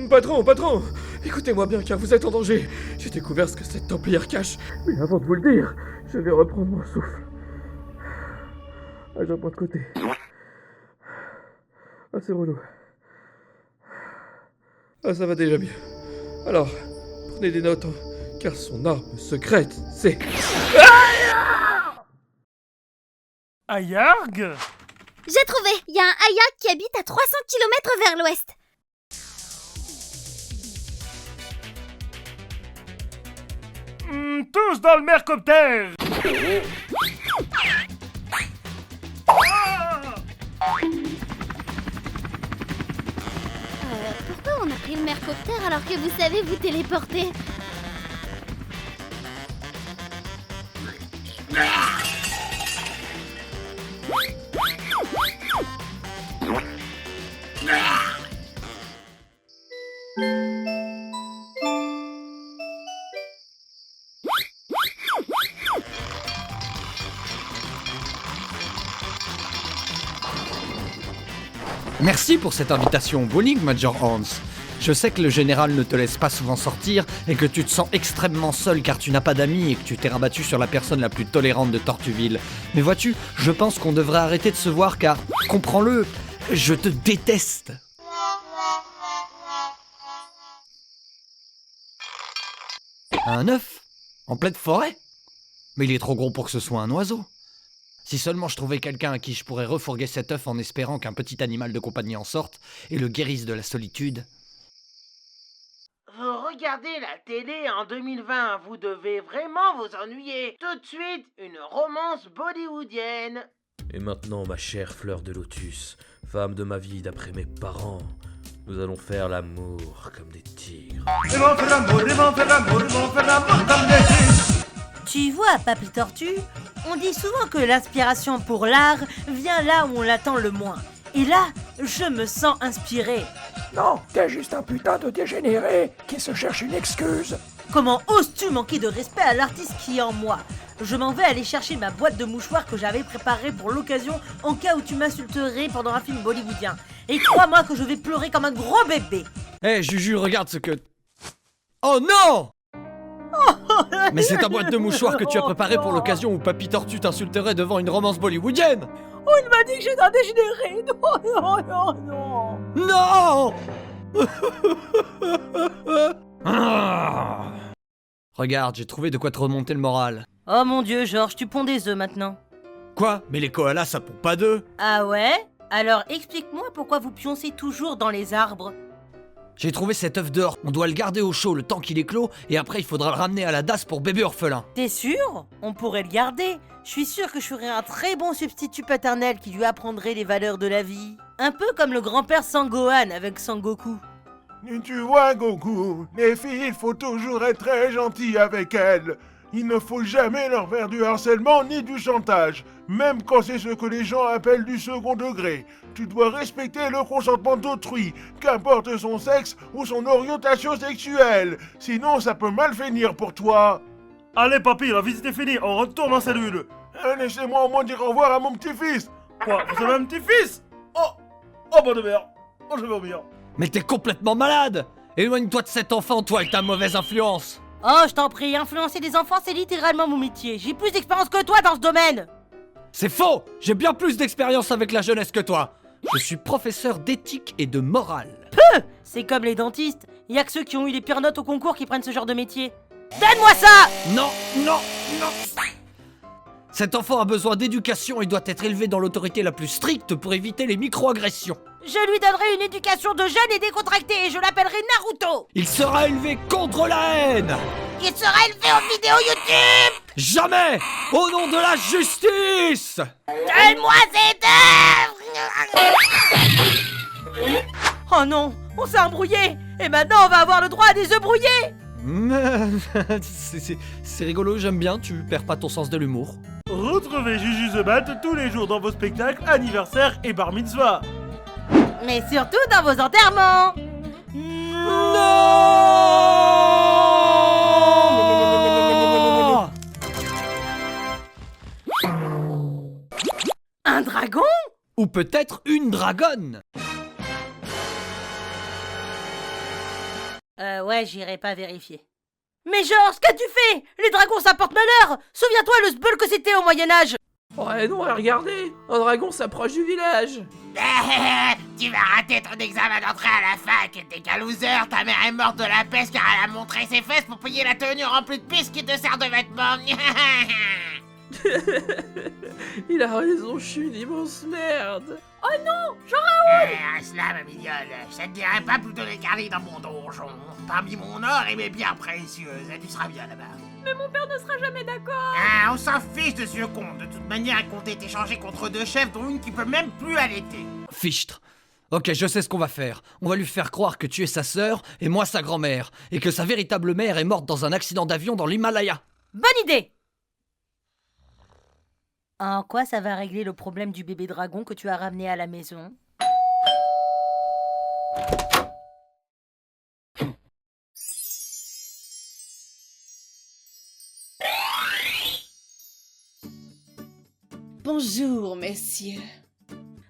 Patron, écoutez-moi bien car vous êtes en danger. J'ai découvert ce que cette templière cache. Mais avant de vous le dire, je vais reprendre mon souffle. Un point de côté. Ah, c'est relou. Ah, ça va déjà mieux. Alors, prenez des notes, car son arme secrète, c'est... Ayarg? J'ai trouvé. Il y a un Ayarg qui habite à 300 km vers l'ouest. Tous dans le mercoptère! Pourquoi on a pris le mercoptère alors que vous savez vous téléporter? Merci pour cette invitation au bowling, Major Hans. Je sais que le général ne te laisse pas souvent sortir et que tu te sens extrêmement seul car tu n'as pas d'amis et que tu t'es rabattu sur la personne la plus tolérante de Tortuville. Mais vois-tu, je pense qu'on devrait arrêter de se voir car, comprends-le, je te déteste. Un œuf? En pleine forêt? Mais il est trop gros pour que ce soit un oiseau. Si seulement je trouvais quelqu'un à qui je pourrais refourguer cet œuf en espérant qu'un petit animal de compagnie en sorte et le guérisse de la solitude. Vous regardez la télé en 2020, vous devez vraiment vous ennuyer. Tout de suite, une romance bollywoodienne. Et maintenant, ma chère fleur de lotus, femme de ma vie d'après mes parents, nous allons faire l'amour comme des tigres. Tu vois, Papy Tortue, on dit souvent que l'inspiration pour l'art vient là où on l'attend le moins. Et là, je me sens inspiré. Non, t'es juste un putain de dégénéré qui se cherche une excuse. Comment oses-tu manquer de respect à l'artiste qui est en moi? Je m'en vais aller chercher ma boîte de mouchoirs que j'avais préparée pour l'occasion en cas où tu m'insulterais pendant un film bollywoodien. Et crois-moi que je vais pleurer comme un gros bébé. Hé, Juju, regarde ce que... Oh non! Mais c'est ta boîte de mouchoirs que tu as préparée pour l'occasion où Papy Tortue t'insulterait devant une romance bollywoodienne. Oh, il m'a dit que j'étais un dégénéré. Non. Non! Ah. Regarde, j'ai trouvé de quoi te remonter le moral. Oh mon Dieu, Georges, tu ponds des œufs maintenant. Quoi? Mais les koalas, ça pond pas d'œufs. Ah ouais? Alors explique-moi pourquoi vous pioncez toujours dans les arbres. J'ai trouvé cet œuf dehors. On doit le garder au chaud le temps qu'il éclot et après il faudra le ramener à la DAS pour bébé orphelin. T'es sûr? On pourrait le garder. Je suis sûr que je ferais un très bon substitut paternel qui lui apprendrait les valeurs de la vie. Un peu comme le grand-père Sangohan avec Sangoku. Tu vois, Goku, les filles, il faut toujours être très gentil avec elles. Il ne faut jamais leur faire du harcèlement ni du chantage, même quand c'est ce que les gens appellent du second degré. Tu dois respecter le consentement d'autrui, qu'importe son sexe ou son orientation sexuelle. Sinon, ça peut mal finir pour toi. Allez, papy, la visite est finie, on retourne en cellule. Laissez-moi au moins dire au revoir à mon petit-fils. Quoi, vous avez un petit-fils? Oh, bonne mère. Oh, je vais vomir. Mais t'es complètement malade! Éloigne-toi de cet enfant, toi, avec ta mauvaise influence! Oh, je t'en prie, influencer des enfants, c'est littéralement mon métier. J'ai plus d'expérience que toi dans ce domaine. C'est faux! J'ai bien plus d'expérience avec la jeunesse que toi! Je suis professeur d'éthique et de morale. Peu! C'est comme les dentistes. Y a que ceux qui ont eu les pires notes au concours qui prennent ce genre de métier. Donne-moi ça! Non! Cet enfant a besoin d'éducation et doit être élevé dans l'autorité la plus stricte pour éviter les micro-agressions. Je lui donnerai une éducation de jeune et décontractée et je l'appellerai Naruto. Il sera élevé contre la haine! Il sera élevé en vidéo YouTube. Jamais! Au nom de la justice! Donne-moi ces œufs. Oh non, on s'est embrouillé. Et maintenant on va avoir le droit à des œufs brouillés. C'est rigolo, j'aime bien, tu perds pas ton sens de l'humour. Retrouvez Juju the Bat tous les jours dans vos spectacles, anniversaires et bar mitzvah. Mais surtout dans vos enterrements. Non! Un dragon? Ou peut-être une dragonne! Ouais, j'irai pas vérifier. Mais Georges, qu'as-tu fait? Les dragons, ça porte malheur! Souviens-toi le sbeul que c'était au Moyen-Âge! Ouais, non, regardez, un dragon s'approche du village. Tu vas rater ton examen d'entrée à la fac. T'es qu'un loser, ta mère est morte de la peste car elle a montré ses fesses pour payer la tenue remplie de pisse qui te sert de vêtements. Il a raison, je suis une immense merde. Reste là, ma mignonne. Ça te dirait pas plutôt de garder dans mon donjon, parmi mon or et mes pierres précieuses. Tu seras bien là-bas. Mais mon père ne sera jamais d'accord. Ah, on s'en fiche de ce con. De toute manière, il comptait échanger contre 2 chefs, dont une qui peut même plus allaiter. Fichtre. Ok, je sais ce qu'on va faire. On va lui faire croire que tu es sa sœur et moi sa grand-mère, et que sa véritable mère est morte dans un accident d'avion dans l'Himalaya. Bonne idée! En quoi ça va régler le problème du bébé dragon que tu as ramené à la maison? Bonjour, messieurs.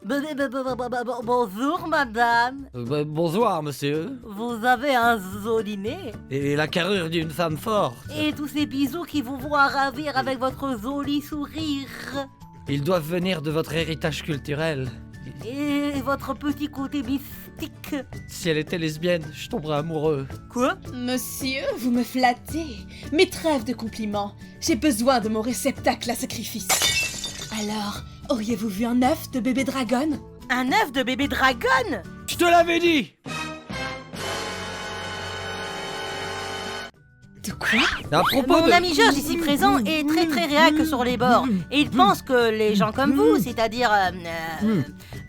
Bonjour, madame. Bonsoir, monsieur. Vous avez un joli nez. Et la carrure d'une femme forte. Et tous ces bisous qui vous vont ravir avec votre joli sourire. Ils doivent venir de votre héritage culturel. Et votre petit côté mystique. Si elle était lesbienne, je tomberais amoureux. Quoi? Monsieur, vous me flattez. Mais trêve de compliments. J'ai besoin de mon réceptacle à sacrifice. Alors, auriez-vous vu un œuf de bébé dragon? Un œuf de bébé dragon? Je te l'avais dit! De quoi? À propos Mon de... ami Georges ici présent est très réac sur les bords. Et il pense que les gens comme vous, c'est-à-dire...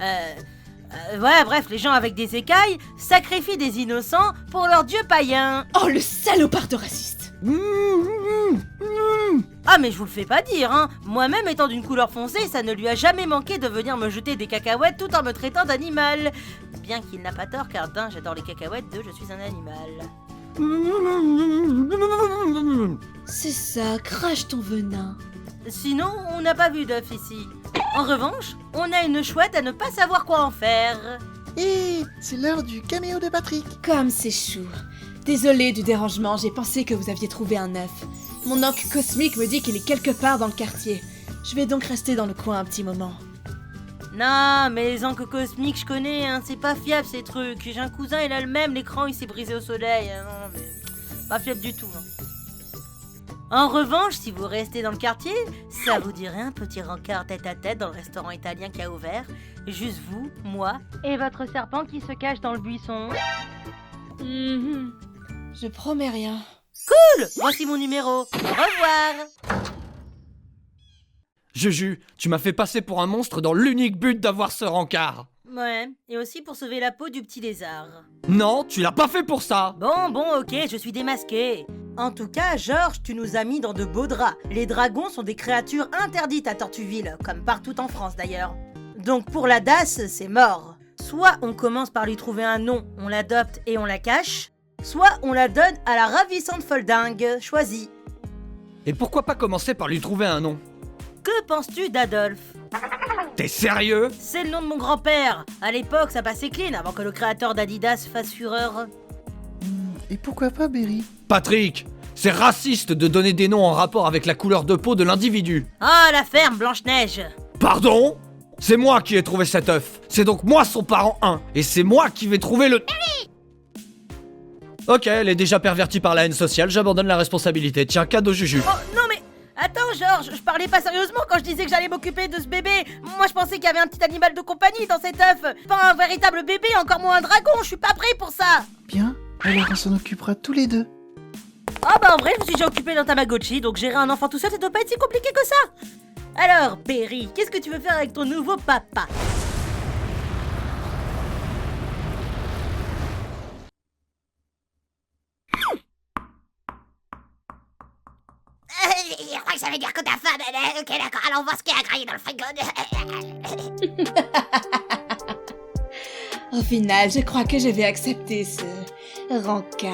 ouais, bref, les gens avec des écailles, sacrifient des innocents pour leur dieu païen. Oh, le salopard de raciste! Ah mais je vous le fais pas dire, hein. Moi-même étant d'une couleur foncée, ça ne lui a jamais manqué de venir me jeter des cacahuètes tout en me traitant d'animal. Bien qu'il n'a pas tort car d'un, j'adore les cacahuètes, deux, je suis un animal. C'est ça, crache ton venin. Sinon, on n'a pas vu d'œuf ici. En revanche, on a une chouette à ne pas savoir quoi en faire. Et c'est l'heure du caméo de Patrick. Comme c'est chou. Désolée du dérangement, j'ai pensé que vous aviez trouvé un œuf. Mon oncle cosmique me dit qu'il est quelque part dans le quartier. Je vais donc rester dans le coin un petit moment. Non, mais les encres cosmiques, je connais, hein, c'est pas fiable ces trucs. J'ai un cousin, il a le même, l'écran il s'est brisé au soleil. Non, mais pas fiable du tout. Hein. En revanche, si vous restez dans le quartier, ça vous dirait un petit rencard tête-à-tête dans le restaurant italien qui a ouvert. Juste vous, moi et votre serpent qui se cache dans le buisson. Je promets rien. Cool! Voici mon numéro. Au revoir! Juju, tu m'as fait passer pour un monstre dans l'unique but d'avoir ce rencard. Ouais, et aussi pour sauver la peau du petit lézard. Non, tu l'as pas fait pour ça. Bon, ok, je suis démasqué. En tout cas, Georges, tu nous as mis dans de beaux draps. Les dragons sont des créatures interdites à Tortuville, comme partout en France d'ailleurs. Donc pour la DAS, c'est mort. Soit on commence par lui trouver un nom, on l'adopte et on la cache, soit on la donne à la ravissante foldingue, choisis. Et pourquoi pas commencer par lui trouver un nom? Que penses-tu d'Adolphe? T'es sérieux? C'est le nom de mon grand-père. À l'époque, ça passait clean avant que le créateur d'Adidas fasse fureur. Et pourquoi pas Berry? Patrick, c'est raciste de donner des noms en rapport avec la couleur de peau de l'individu. Ah, la ferme Blanche-Neige. Pardon? C'est moi qui ai trouvé cet œuf. C'est donc moi son parent 1. Et c'est moi qui vais trouver le... Ok, elle est déjà pervertie par la haine sociale, j'abandonne la responsabilité. Tiens, cadeau Juju. Oh, non mais... Attends, Georges, je parlais pas sérieusement quand je disais que j'allais m'occuper de ce bébé. Moi, je pensais qu'il y avait un petit animal de compagnie dans cet œuf. Pas un véritable bébé, encore moins un dragon. Je suis pas prêt pour ça. Bien, alors on s'en occupera tous les deux. Ah bah en vrai, je me suis déjà occupé d'un Tamagotchi, donc gérer un enfant tout seul, ça doit pas être si compliqué que ça. Alors, Berry, qu'est-ce que tu veux faire avec ton nouveau papa? Je crois que ça veut dire que ta femme, elle est... Ok, d'accord, alors on va voir ce qu'il y a à grailler dans le frigo. Au final, je crois que je vais accepter ce rencard.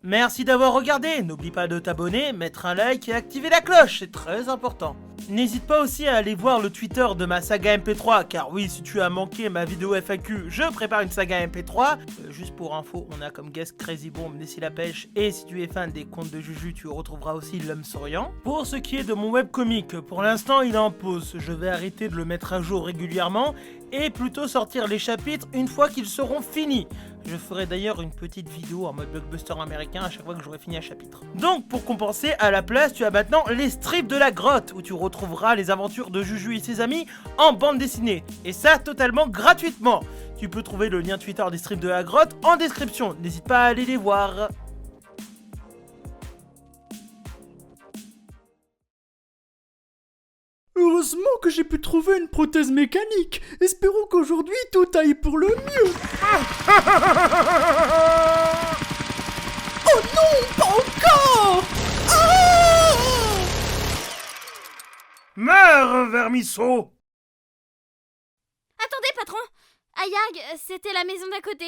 Merci d'avoir regardé. N'oublie pas de t'abonner, mettre un like et activer la cloche, c'est très important. N'hésite pas aussi à aller voir le Twitter de ma saga MP3, car oui, si tu as manqué ma vidéo FAQ, je prépare une saga MP3. Juste pour info, on a comme guest Crazy Bomb, Nessie la Pêche, et si tu es fan des contes de Juju, tu retrouveras aussi L'Homme Souriant. Pour ce qui est de mon webcomic, pour l'instant il est en pause, je vais arrêter de le mettre à jour régulièrement, et plutôt sortir les chapitres une fois qu'ils seront finis. Je ferai d'ailleurs une petite vidéo en mode blockbuster américain à chaque fois que j'aurai fini un chapitre. Donc pour compenser, à la place, tu as maintenant les strips de la grotte, où tu retrouveras les aventures de Juju et ses amis en bande dessinée. Et ça totalement gratuitement. Tu peux trouver le lien Twitter des strips de la grotte en description, n'hésite pas à aller les voir. Heureusement que j'ai pu trouver une prothèse mécanique. Espérons qu'aujourd'hui tout aille pour le mieux. Oh non, pas encore. Meurs, vermisseau! Attendez, patron! Ayag, c'était la maison d'à côté.